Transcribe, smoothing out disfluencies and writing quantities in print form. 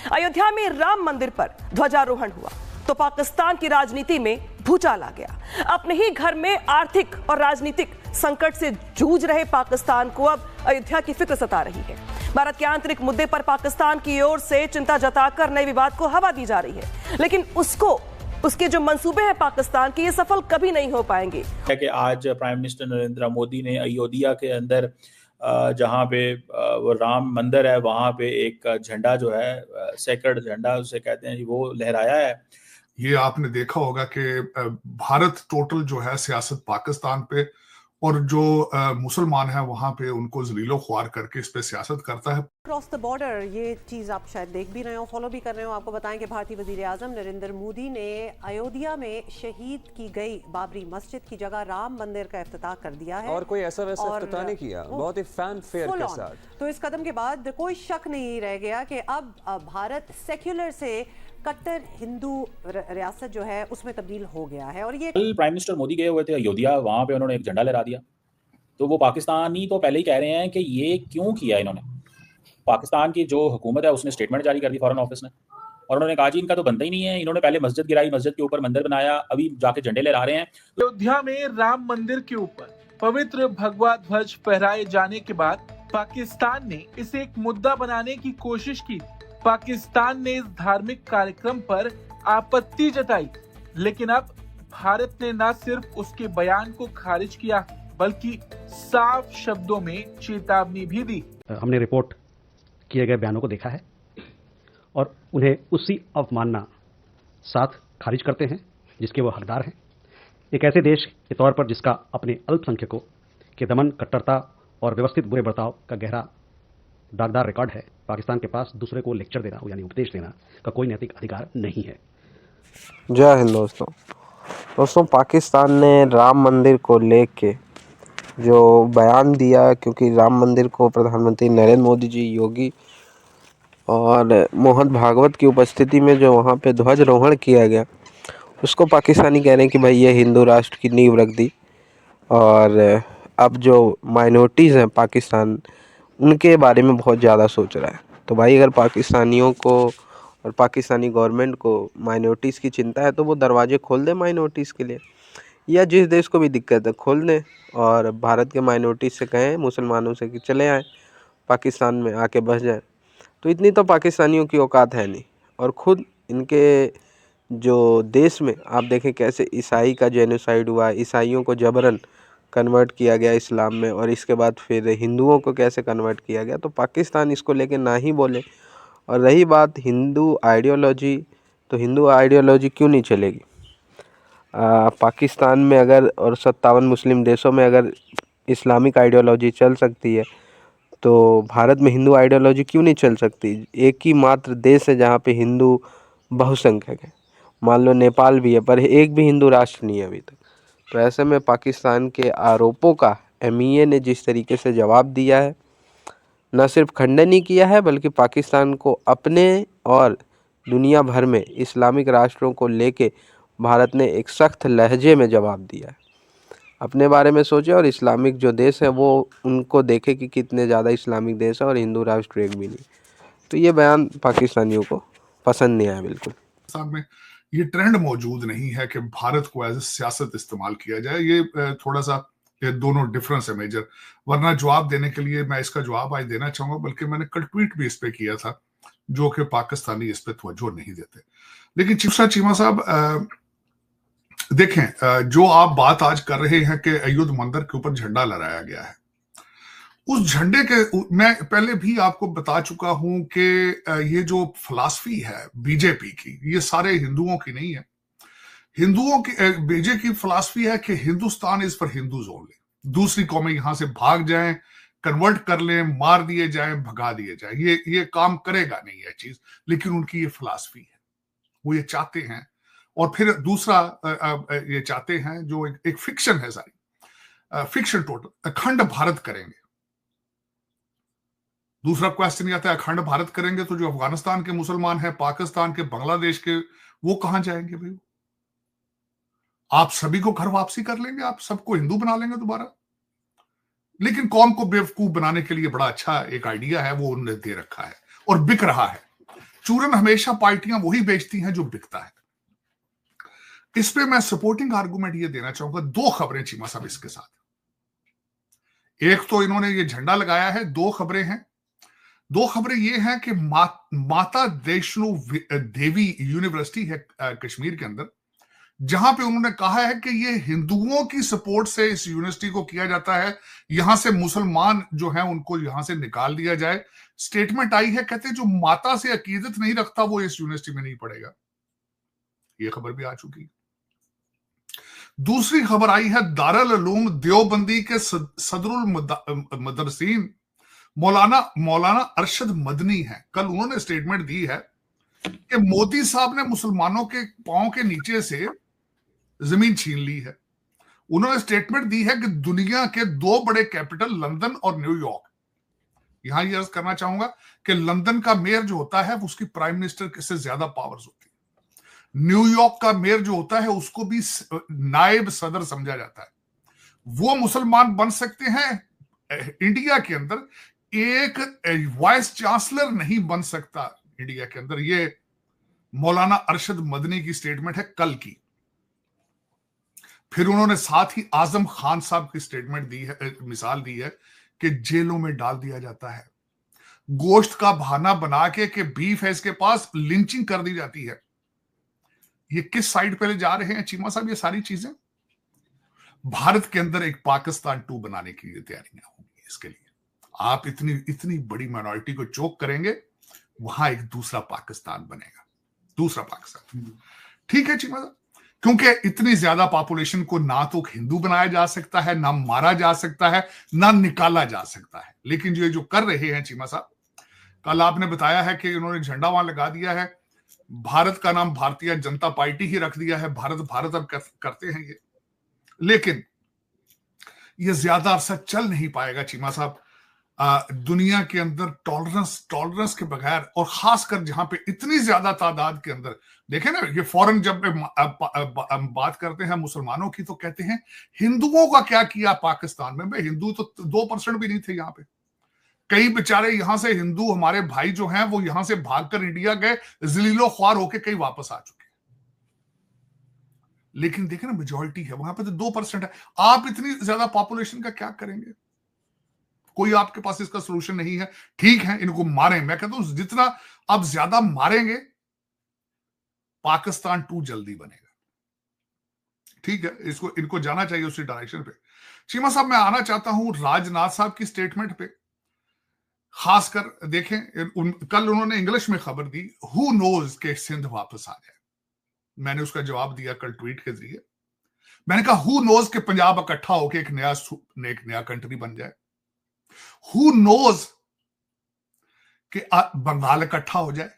अयोध्या में राम मंदिर पर ध्वजारोहण हुआ तो पाकिस्तान की राजनीति में भूचाल आ गया। अपने ही घर में आर्थिक और राजनीतिक संकट से जूझ रहे पाकिस्तान को अब अयोध्या की फिक्र सता रही है। भारत के आंतरिक मुद्दे पर पाकिस्तान की ओर से चिंता जताकर नए विवाद को हवा दी जा रही है, लेकिन उसके जो मंसूबे हैं पाकिस्तान के, ये सफल कभी नहीं हो पाएंगे। कि आज प्राइम मिनिस्टर नरेंद्र मोदी ने अयोध्या के अंदर जहां पे वो राम मंदिर है वहां पे एक झंडा जो है सेक्रेड झंडा उसे कहते हैं, वो लहराया है। ये आपने देखा होगा कि भारत टोटल जो है सियासत पाकिस्तान पे और जो मुसलमान हैं वहां पे उनको जलीलो ख्वार करके इस पे सियासत करता है। क्रॉस द बॉर्डर ये चीज़ आप शायद देख भी रहे हो, फॉलो भी कर रहे हो। आपको बताएं कि भारतीय वजीर आजम नरेंद्र मोदी ने अयोध्या में शहीद की गई बाबरी मस्जिद की जगह राम मंदिर का इफ्तिताह कर दिया है। और कोई ऐसा वैसा इफ्तिताह नहीं किया, बहुत ही फैन फेयर के साथ। तो इस कदम के बाद कोई शक नहीं रह गया कि अब भारत सेक्युलर से कट्टर हिंदू रियासत जो है उसमें तब्दील हो गया है। और ये कल प्राइम मिनिस्टर मोदी गए हुए थे अयोध्या, वहां पे उन्होंने एक झंडा लहरा दिया। तो वो पाकिस्तानी तो पहले ही कह रहे हैं कि ये क्यों किया इन्होंने। पाकिस्तान की जो हुकूमत है उसने स्टेटमेंट जारी कर दी फॉरेन ऑफिस ने, और उन्होंने कहा जी इनका तो बनता ही नहीं है। इन्होंने पहले मस्जिद गिराई, मस्जिद के ऊपर मंदिर बनाया, अभी जाके झंडे लहरा रहे हैं। अयोध्या में राम मंदिर के ऊपर पवित्र भगवा ध्वज फहराए जाने के बाद पाकिस्तान ने इसे एक मुद्दा बनाने की कोशिश की। पाकिस्तान ने इस धार्मिक कार्यक्रम पर आपत्ति जताई, लेकिन अब भारत ने न सिर्फ उसके बयान को खारिज किया बल्कि साफ शब्दों में चेतावनी भी दी। हमने रिपोर्ट किए गए बयानों को देखा है और उन्हें उसी अवमानना साथ खारिज करते हैं जिसके वो हकदार हैं। एक ऐसे देश के तौर पर जिसका अपने अल्पसंख्यकों के दमन, कट्टरता और व्यवस्थित बुरे बर्ताव का गहरा दागदार रिकॉर्ड है, पाकिस्तान के पास दूसरे को लेक्चर देना यानी उपदेश देना का कोई नैतिक अधिकार नहीं है। जय हिंद दोस्तों, पाकिस्तान ने राम मंदिर को लेके जो बयान दिया, क्योंकि राम मंदिर को प्रधानमंत्री नरेंद्र मोदी जी, योगी और मोहन भागवत की उपस्थिति में जो वहाँ पे ध्वजारोहण किया गया, उसको पाकिस्तानी कह रहे हैं कि भाई ये हिंदू राष्ट्र की नींव रख दी। और अब जो माइनॉरिटीज़ हैं पाकिस्तान, उनके बारे में बहुत ज़्यादा सोच रहा है। तो भाई अगर पाकिस्तानियों को और पाकिस्तानी गवर्नमेंट को माइनॉरिटीज़ की चिंता है तो वो दरवाजे खोल दे माइनॉरिटीज़ के लिए, या जिस देश को भी दिक्कत है खोल दें और भारत के माइनॉरिटीज़ से कहें, मुसलमानों से कि चले आएँ पाकिस्तान में आके बस जाएँ। तो इतनी तो पाकिस्तानियों की औकात है नहीं। और ख़ुद इनके जो देश में आप देखें कैसे ईसाई का जेनोसाइड हुआ, ईसाइयों को जबरन कन्वर्ट किया गया इस्लाम में, और इसके बाद फिर हिंदुओं को कैसे कन्वर्ट किया गया। तो पाकिस्तान इसको लेके ना ही बोले। और रही बात हिंदू आइडियोलॉजी, तो हिंदू आइडियोलॉजी क्यों नहीं चलेगी पाकिस्तान में अगर, और 57 मुस्लिम देशों में अगर इस्लामिक आइडियोलॉजी चल सकती है तो भारत में हिंदू आइडियोलॉजी क्यों नहीं चल सकती। एक ही मात्र देश है जहाँ पे हिंदू बहुसंख्यक है, मान लो नेपाल भी है, पर एक भी हिंदू राष्ट्र नहीं है अभी तक। तो ऐसे में पाकिस्तान के आरोपों का MEA ने जिस तरीके से जवाब दिया है, न सिर्फ खंडन ही किया है बल्कि पाकिस्तान को अपने और दुनिया भर में इस्लामिक राष्ट्रों को लेके भारत ने एक सख्त लहजे में जवाब दिया है। अपने बारे में सोचे और इस्लामिक जो देश है वो उनको देखे कि कितने ज़्यादा इस्लामिक देश है और हिंदू राष्ट्र एक भी नहीं। तो ये बयान पाकिस्तानियों को पसंद नहीं आया बिल्कुल। पाकिस्तान में ये ट्रेंड मौजूद नहीं है कि भारत को एज ए सियासत इस्तेमाल किया जाए। ये थोड़ा सा ये दोनों डिफरेंस है मेजर। वरना जवाब देने के लिए मैं इसका जवाब आज देना चाहूंगा, बल्कि मैंने कल ट्वीट भी इस पे किया था, जो कि पाकिस्तानी इस पे तवज्जो नहीं देते। लेकिन चीमा साहब देखें, जो आप बात आज कर रहे हैं कि अयोध्या मंदिर के ऊपर झंडा लहराया गया है, उस झंडे के मैं पहले भी आपको बता चुका हूं कि ये जो फिलॉसफी है बीजेपी की, ये सारे हिंदुओं की नहीं है। हिंदुओं की बीजेपी की फिलॉसफी है कि Hindustan is for Hindus only. दूसरी कौमें यहां से भाग जाएं, कन्वर्ट कर लें, मार दिए जाएं, भगा दिए जाएं, ये काम करेगा नहीं ये चीज। लेकिन उनकी ये फिलॉसफी है, वो ये चाहते हैं। और फिर दूसरा ये चाहते हैं जो एक फिक्शन है, सारी फिक्शन टोटल, अखंड भारत करेंगे। दूसरा क्वेश्चन आता है अखंड भारत करेंगे तो जो अफगानिस्तान के मुसलमान हैं, पाकिस्तान के, बांग्लादेश के, वो कहां जाएंगे भाई? आप सभी को घर वापसी कर लेंगे, आप सबको हिंदू बना लेंगे दोबारा। लेकिन कौम को बेवकूफ बनाने के लिए बड़ा अच्छा एक आइडिया है, वो उन्होंने दे रखा है और बिक रहा है। चूरन हमेशा पार्टियां वही बेचती हैं जो बिकता है। इस पे मैं सपोर्टिंग आर्गुमेंट ये देना चाहूंगा, दो खबरें चीमा साहब इसके साथ। एक तो इन्होंने ये झंडा लगाया है, दो खबरें हैं। दो खबरें ये हैं कि माता वैष्णो देवी यूनिवर्सिटी है कश्मीर के अंदर, जहां पे उन्होंने कहा है कि ये हिंदुओं की सपोर्ट से इस यूनिवर्सिटी को किया जाता है, यहां से मुसलमान जो हैं उनको यहां से निकाल दिया जाए। स्टेटमेंट आई है, कहते जो माता से अकीदत नहीं रखता वो इस यूनिवर्सिटी में नहीं पढ़ेगा। ये खबर भी आ चुकी है। दूसरी खबर आई है, दारुल उलूम देवबंदी के सदरुल मदरसीन मौलाना अरशद मदनी है। कल उन्होंने स्टेटमेंट दी है कि मोदी साहब ने मुसलमानों के पांव के नीचे से जमीन छीन ली है। उन्होंने स्टेटमेंट दी है कि दुनिया के दो बड़े कैपिटल लंदन और न्यूयॉर्क, यहां ये अर्ज करना चाहूंगा कि लंदन का मेयर जो होता है उसकी प्राइम मिनिस्टर से ज्यादा पावर्स होती है। न्यूयॉर्क का मेयर जो होता है उसको भी नायब सदर समझा जाता है। वो मुसलमान बन सकते हैं। इंडिया के अंदर एक वाइस चांसलर नहीं बन सकता इंडिया के अंदर। ये मौलाना अरशद मदनी की स्टेटमेंट है कल की। फिर उन्होंने साथ ही आजम खान साहब की स्टेटमेंट दी है, मिसाल दी है कि जेलों में डाल दिया जाता है, गोश्त का बहाना बना के कि बीफ है इसके पास, लिंचिंग कर दी जाती है। ये किस साइड पे ले जा रहे हैं चीमा साहब? ये सारी चीजें भारत के अंदर एक पाकिस्तान 2 बनाने की तैयारियां होंगी। इसके लिए आप इतनी बड़ी माइनॉरिटी को चोक करेंगे, वहां एक दूसरा पाकिस्तान बनेगा, दूसरा पाकिस्तान। ठीक है चीमा साहब, क्योंकि इतनी ज्यादा पॉपुलेशन को ना तो हिंदू बनाया जा सकता है, ना मारा जा सकता है, ना निकाला जा सकता है। लेकिन जो कर रहे हैं चीमा साहब, कल आपने बताया है कि उन्होंने झंडा वहां लगा दिया है, भारत का नाम भारतीय जनता पार्टी ही रख दिया है, भारत भारत अब करते हैं ये। लेकिन ये ज्यादा अरसा चल नहीं पाएगा चीमा साहब। दुनिया के अंदर टॉलरेंस के बगैर, और खासकर जहां पे इतनी ज्यादा तादाद के अंदर, देखें ना, ये फौरन जब बात करते हैं मुसलमानों की तो कहते हैं हिंदुओं का क्या किया पाकिस्तान में। भाई हिंदू तो 2% भी नहीं थे यहाँ पे। कई बेचारे यहां से हिंदू हमारे भाई जो हैं वो यहां से भागकर इंडिया गए, जलीलो ख्वार होके कई वापस आ चुके। लेकिन देखें ना, मेजॉरिटी है वहां पे तो 2% है। आप इतनी ज्यादा पॉपुलेशन का क्या करेंगे? कोई आपके पास इसका सोल्यूशन नहीं है। ठीक है, इनको मारें। मैं कहता हूं जितना आप ज्यादा मारेंगे, पाकिस्तान 2 जल्दी बनेगा। ठीक है, इनको जाना चाहिए उसी डायरेक्शन पे। चीमा साहब, मैं आना चाहता हूं राजनाथ साहब की स्टेटमेंट पे। खासकर देखें, कल उन्होंने इंग्लिश में खबर दी, हु नोज के सिंध वापस आ जाए। मैंने उसका जवाब दिया कल ट्वीट के जरिए। मैंने कहा हु नोज के पंजाब इकट्ठा होकर एक नया कंट्री बन जाए। हु नोज कि बंगाल इकट्ठा हो जाए।